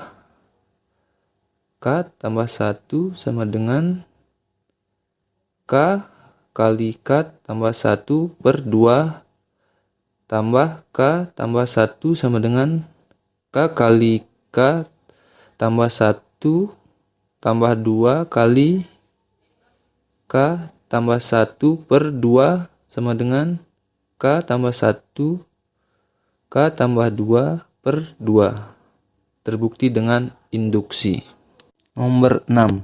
1 sama dengan K kali K tambah 1 per 2 tambah K tambah 1 sama dengan K kali K tambah 1 tambah 2 kali K tambah 1 per 2 sama dengan K tambah 1 K tambah 2 per 2. Terbukti dengan induksi. Nomor 6.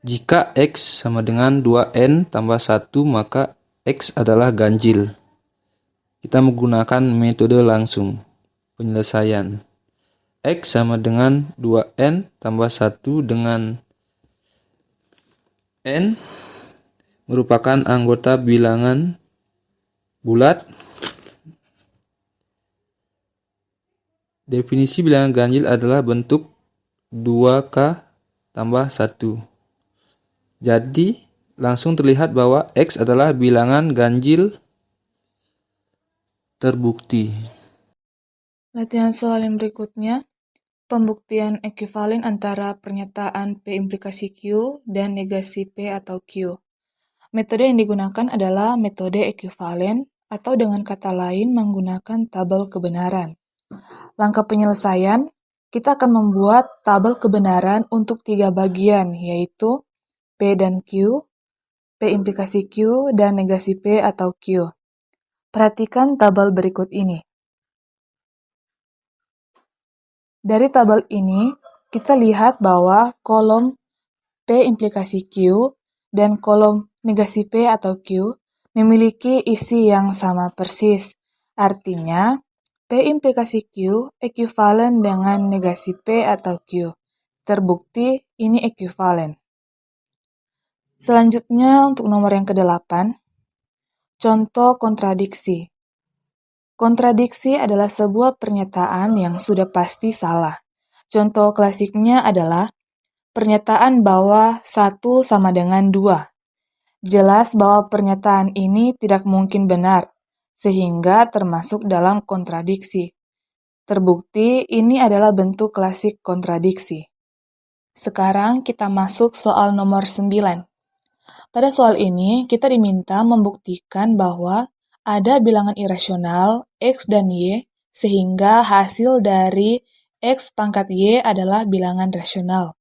Jika X sama dengan 2N tambah 1, maka X adalah ganjil. Kita menggunakan metode langsung. Penyelesaian. X sama dengan 2N tambah 1 dengan N merupakan anggota bilangan bulat. Definisi bilangan ganjil adalah bentuk 2K tambah 1. Jadi, langsung terlihat bahwa X adalah bilangan ganjil terbukti. Latihan soal yang berikutnya, pembuktian ekuivalen antara pernyataan P implikasi Q dan negasi P atau Q. Metode yang digunakan adalah metode ekuivalen atau dengan kata lain menggunakan tabel kebenaran. Langkah penyelesaian, kita akan membuat tabel kebenaran untuk 3 bagian, yaitu P dan Q, P implikasi Q, dan negasi P atau Q. Perhatikan tabel berikut ini. Dari tabel ini, kita lihat bahwa kolom P implikasi Q dan kolom negasi P atau Q memiliki isi yang sama persis. Artinya, P implikasi Q ekuivalen dengan negasi P atau Q. Terbukti ini ekuivalen. Selanjutnya untuk nomor yang ke-8, contoh kontradiksi. Kontradiksi adalah sebuah pernyataan yang sudah pasti salah. Contoh klasiknya adalah pernyataan bahwa 1 sama dengan 2. Jelas bahwa pernyataan ini tidak mungkin benar, sehingga termasuk dalam kontradiksi. Terbukti ini adalah bentuk klasik kontradiksi. Sekarang kita masuk soal nomor 9. Pada soal ini, kita diminta membuktikan bahwa ada bilangan irasional X dan Y, sehingga hasil dari X pangkat Y adalah bilangan rasional.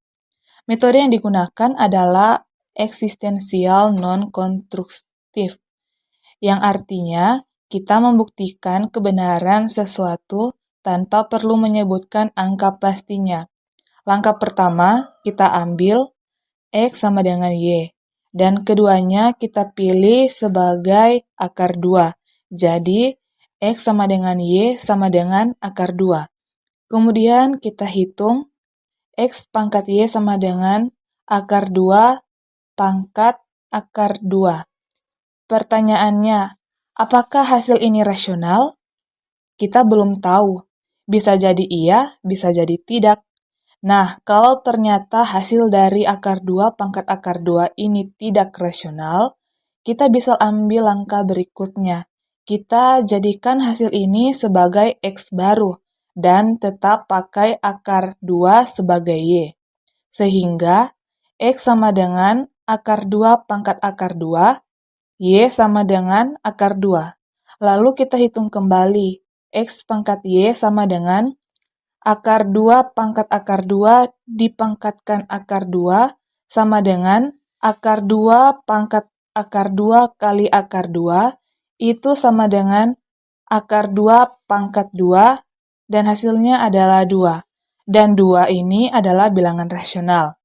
Metode yang digunakan adalah eksistensial non-konstruktif, yang artinya kita membuktikan kebenaran sesuatu tanpa perlu menyebutkan angka pastinya. Langkah pertama, kita ambil X sama dengan Y. Dan keduanya kita pilih sebagai akar 2. Jadi, X sama dengan Y sama dengan akar 2. Kemudian kita hitung X pangkat Y sama dengan akar 2 pangkat akar 2. Pertanyaannya, apakah hasil ini rasional? Kita belum tahu. Bisa jadi iya, bisa jadi tidak. Nah, kalau ternyata hasil dari akar 2 pangkat akar 2 ini tidak rasional, kita bisa ambil langkah berikutnya. Kita jadikan hasil ini sebagai X baru, dan tetap pakai akar 2 sebagai Y. Sehingga X sama dengan akar 2 pangkat akar 2, Y sama dengan akar 2. Lalu kita hitung kembali, X pangkat Y sama dengan akar 2 pangkat akar 2 dipangkatkan akar 2 sama dengan akar 2 pangkat akar 2 kali akar 2 itu sama dengan akar 2 pangkat 2 dan hasilnya adalah 2. Dan 2 ini adalah bilangan rasional.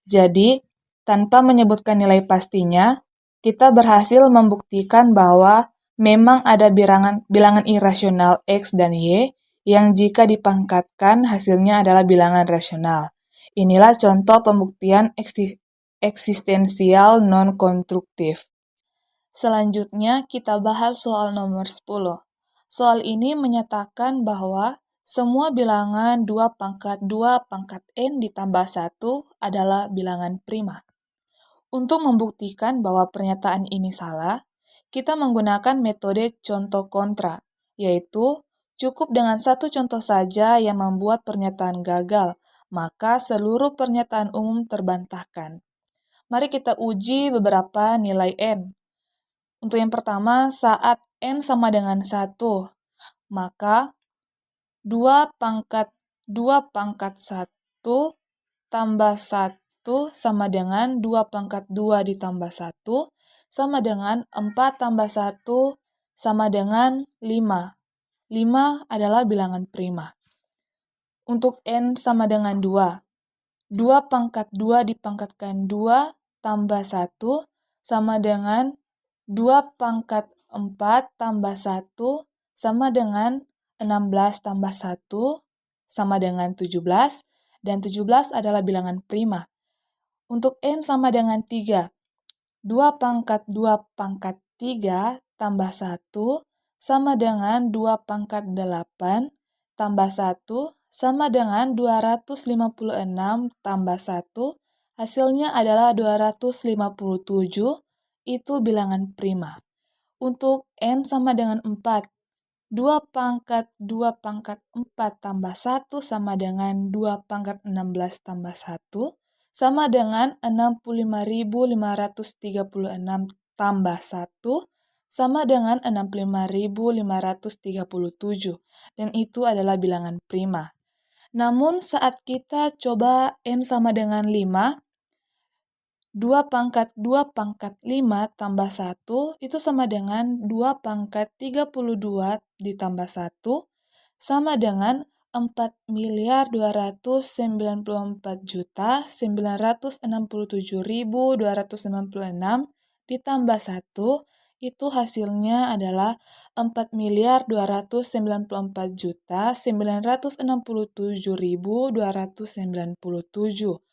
Jadi, tanpa menyebutkan nilai pastinya, kita berhasil membuktikan bahwa memang ada bilangan irasional X dan Y yang jika dipangkatkan hasilnya adalah bilangan rasional. Inilah contoh pembuktian eksistensial non-konstruktif. Selanjutnya kita bahas soal nomor 10. Soal ini menyatakan bahwa semua bilangan 2 pangkat 2 pangkat N ditambah 1 adalah bilangan prima. Untuk membuktikan bahwa pernyataan ini salah, kita menggunakan metode contoh kontra, yaitu cukup dengan satu contoh saja yang membuat pernyataan gagal, maka seluruh pernyataan umum terbantahkan. Mari kita uji beberapa nilai N. Untuk yang pertama, saat N sama dengan 1, maka 2 pangkat 1 tambah 1 sama dengan 2 pangkat 2 ditambah 1 sama dengan 4 tambah 1 sama dengan 5. 5 adalah bilangan prima. Untuk N sama dengan 2, 2 pangkat 2 dipangkatkan 2 tambah 1 sama dengan 2 pangkat 4 tambah 1 sama dengan 16 tambah 1 sama dengan 17, dan 17 adalah bilangan prima. Untuk N sama dengan 3, 2 pangkat 2 pangkat 3 tambah 1 sama dengan 2 pangkat 8 tambah 1 sama dengan 256 tambah 1, hasilnya adalah 257, itu bilangan prima. Untuk N sama dengan 4, 2 pangkat 2 pangkat 4 tambah 1 sama dengan 2 pangkat 16 tambah 1 sama dengan 65.536 tambah 1 sama dengan 65.537, dan itu adalah bilangan prima. Namun saat kita coba N sama dengan 5, 2 pangkat 2 pangkat 5 tambah 1 itu sama dengan 2 pangkat 32 ditambah 1 sama dengan 4.294.967.296 ditambah 1, itu hasilnya adalah 4.294.967.297.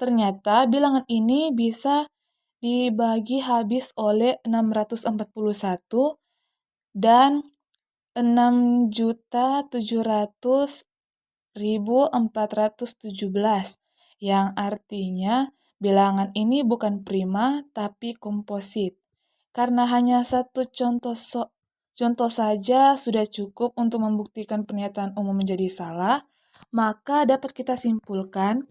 Ternyata bilangan ini bisa dibagi habis oleh 641 dan 6.700.417, yang artinya bilangan ini bukan prima tapi komposit. Karena hanya satu contoh saja sudah cukup untuk membuktikan pernyataan umum menjadi salah, maka dapat kita simpulkan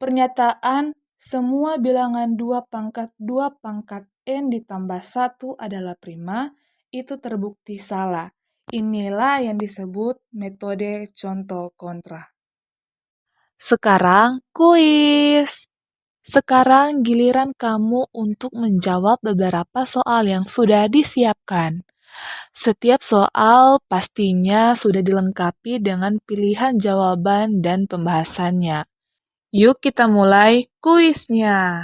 pernyataan semua bilangan 2 pangkat 2 pangkat N ditambah 1 adalah prima itu terbukti salah. Inilah yang disebut metode contoh kontra. Sekarang kuis. Sekarang giliran kamu untuk menjawab beberapa soal yang sudah disiapkan. Setiap soal pastinya sudah dilengkapi dengan pilihan jawaban dan pembahasannya. Yuk kita mulai kuisnya.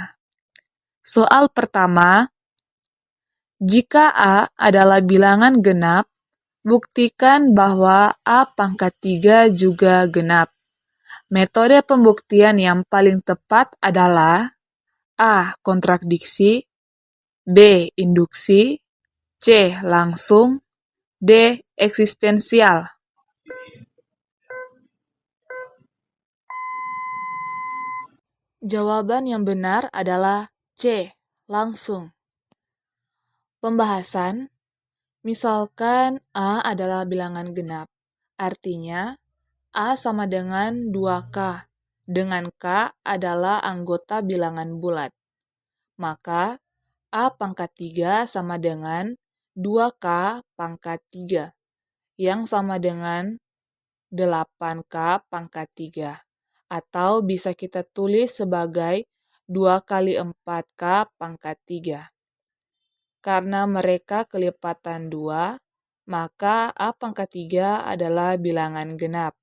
Soal pertama, jika A adalah bilangan genap, buktikan bahwa A pangkat 3 juga genap. Metode pembuktian yang paling tepat adalah A. Kontradiksi, B. Induksi, C. Langsung, D. Eksistensial. Jawaban yang benar adalah C. Langsung. Pembahasan, misalkan A adalah bilangan genap, artinya A sama dengan 2K, dengan K adalah anggota bilangan bulat. Maka A pangkat 3 sama dengan 2K pangkat 3, yang sama dengan 8K pangkat 3. Atau bisa kita tulis sebagai 2 kali 4K pangkat 3. Karena mereka kelipatan 2, maka A pangkat 3 adalah bilangan genap.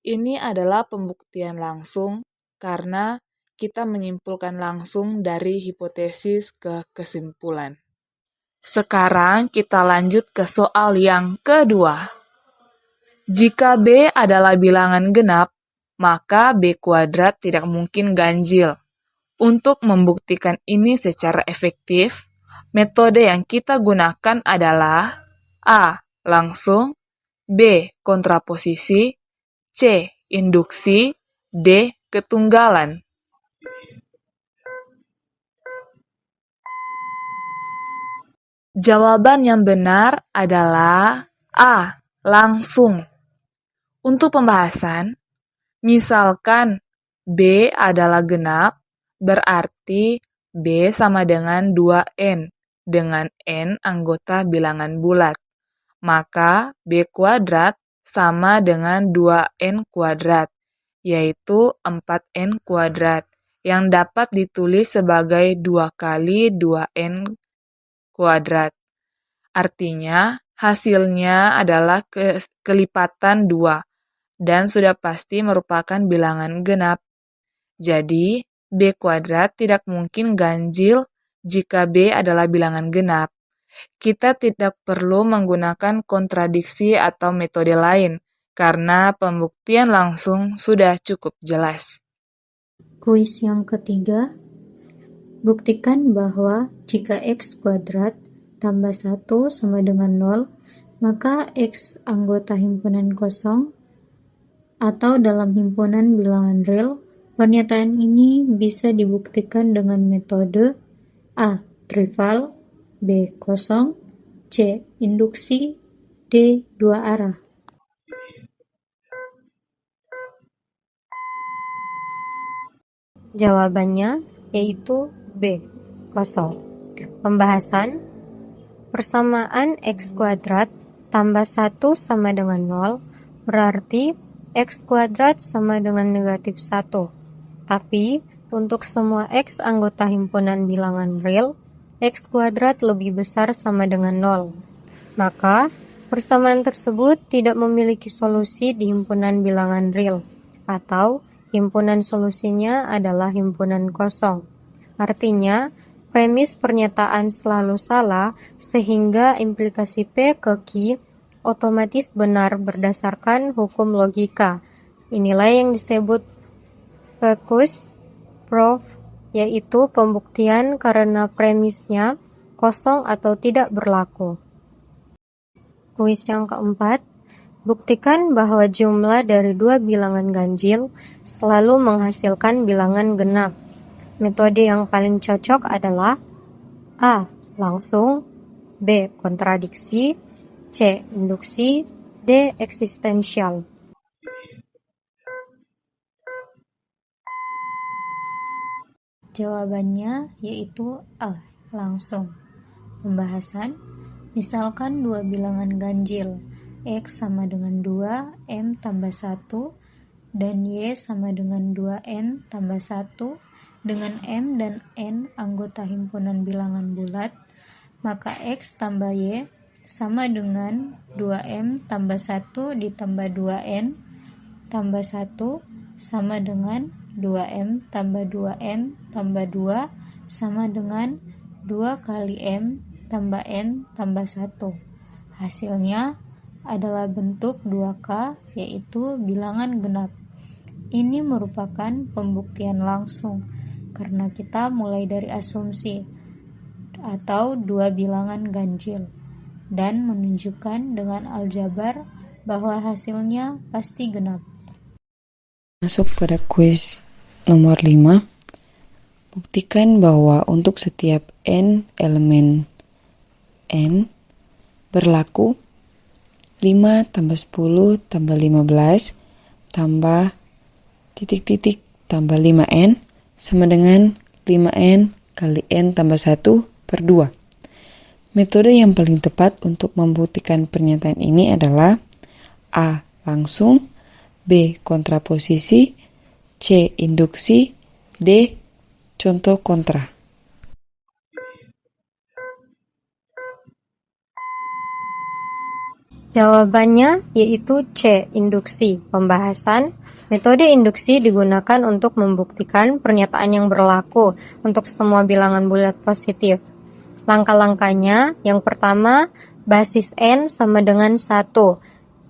Ini adalah pembuktian langsung karena kita menyimpulkan langsung dari hipotesis ke kesimpulan. Sekarang kita lanjut ke soal yang kedua. Jika B adalah bilangan genap, maka B kuadrat tidak mungkin ganjil. Untuk membuktikan ini secara efektif, metode yang kita gunakan adalah A. Langsung, B. Kontraposisi, C. Induksi, D. Ketunggalan. Jawaban yang benar adalah A. Langsung. Untuk pembahasan, misalkan B adalah genap, berarti B sama dengan 2N, dengan N anggota bilangan bulat. Maka B kuadrat sama dengan 2N kuadrat, yaitu 4N kuadrat, yang dapat ditulis sebagai 2 kali 2N kuadrat. Artinya, hasilnya adalah kelipatan 2, dan sudah pasti merupakan bilangan genap. Jadi, B kuadrat tidak mungkin ganjil jika B adalah bilangan genap. Kita tidak perlu menggunakan kontradiksi atau metode lain, karena pembuktian langsung sudah cukup jelas. Kuis yang ketiga, buktikan bahwa jika X kuadrat tambah 1 sama dengan 0, maka X anggota himpunan kosong atau dalam himpunan bilangan real. Pernyataan ini bisa dibuktikan dengan metode A. Trivial, B. Kosong, C. Induksi, D. Dua arah. Jawabannya yaitu B. Kosong. Pembahasan, persamaan X kuadrat tambah 1 sama dengan 0 berarti X kuadrat sama dengan negatif 1. Tapi, untuk semua X anggota himpunan bilangan real, X kuadrat lebih besar sama dengan 0. Maka, persamaan tersebut tidak memiliki solusi di himpunan bilangan real, atau himpunan solusinya adalah himpunan kosong. Artinya, premis pernyataan selalu salah, sehingga implikasi P ke Q otomatis benar berdasarkan hukum logika. Inilah yang disebut focus proof, yaitu pembuktian karena premisnya kosong atau tidak berlaku. Kuis yang keempat, buktikan bahwa jumlah dari dua bilangan ganjil selalu menghasilkan bilangan genap. Metode yang paling cocok adalah A. Langsung, B. Kontradiksi, C. Induksi, D. Eksistensial. Jawabannya yaitu A. Langsung. Pembahasan, misalkan dua bilangan ganjil X sama dengan 2, M tambah 1, dan Y sama dengan 2N tambah 1, dengan M dan N anggota himpunan bilangan bulat, maka X tambah Y sama dengan 2M tambah 1 ditambah 2N tambah 1 sama dengan 2M tambah 2N tambah 2 sama dengan 2 kali M tambah N tambah 1. Hasilnya adalah bentuk 2K, yaitu bilangan genap. Ini merupakan pembuktian langsung, karena kita mulai dari asumsi atau dua bilangan ganjil, dan menunjukkan dengan aljabar bahwa hasilnya pasti genap. Masuk pada kuis nomor 5. Buktikan bahwa untuk setiap N elemen N berlaku 5 tambah 10 tambah 15 tambah titik-titik tambah 5N sama dengan 5N kali N tambah 1 per 2. Metode yang paling tepat untuk membuktikan pernyataan ini adalah A. Langsung, B. Kontraposisi, C. Induksi, D. Contoh kontra. Jawabannya yaitu C. Induksi. Pembahasan metode induksi digunakan untuk membuktikan pernyataan yang berlaku untuk semua bilangan bulat positif. Langkah-langkahnya, yang pertama, basis N sama dengan 1,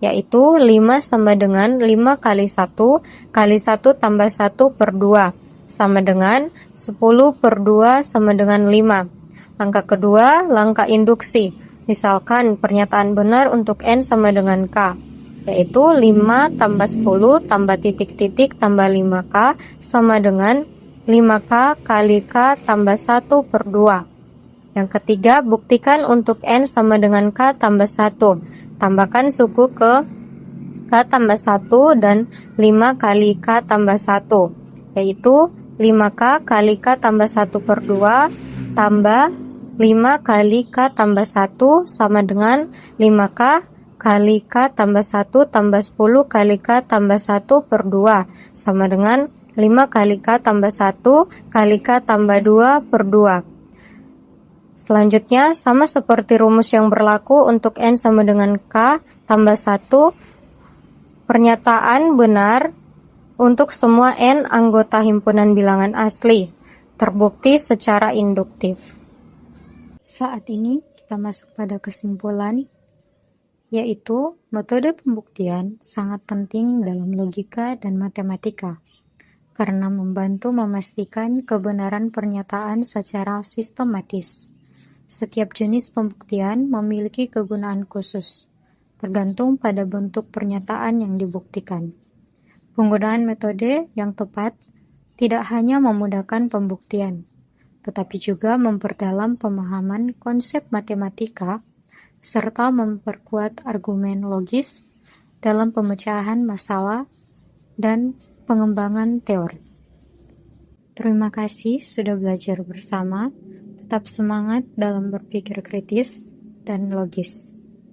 yaitu 5 sama dengan 5 kali 1 kali 1 tambah 1 per 2, sama dengan 10 per 2 sama dengan 5. Langkah kedua, langkah induksi. Misalkan pernyataan benar untuk N sama dengan K, yaitu 5 tambah 10 tambah titik-titik tambah 5K sama dengan 5K kali K tambah 1 per 2. Yang ketiga, buktikan untuk N sama dengan K tambah 1. Tambahkan suku ke K tambah 1 dan 5 kali K tambah 1, yaitu 5K kali K tambah 1 per 2 tambah 5 kali K tambah 1 sama dengan 5K kali K tambah 1 tambah 10 kali K tambah 1 per 2 sama dengan 5 kali K tambah 1 kali K tambah 2 per 2. Selanjutnya, sama seperti rumus yang berlaku untuk N sama dengan K tambah 1, pernyataan benar untuk semua N anggota himpunan bilangan asli, terbukti secara induktif. Saat ini kita masuk pada kesimpulan, yaitu metode pembuktian sangat penting dalam logika dan matematika, karena membantu memastikan kebenaran pernyataan secara sistematis. Setiap jenis pembuktian memiliki kegunaan khusus, tergantung pada bentuk pernyataan yang dibuktikan. Penggunaan metode yang tepat tidak hanya memudahkan pembuktian, tetapi juga memperdalam pemahaman konsep matematika serta memperkuat argumen logis dalam pemecahan masalah dan pengembangan teori. Terima kasih sudah belajar bersama. Tetap semangat dalam berpikir kritis dan logis.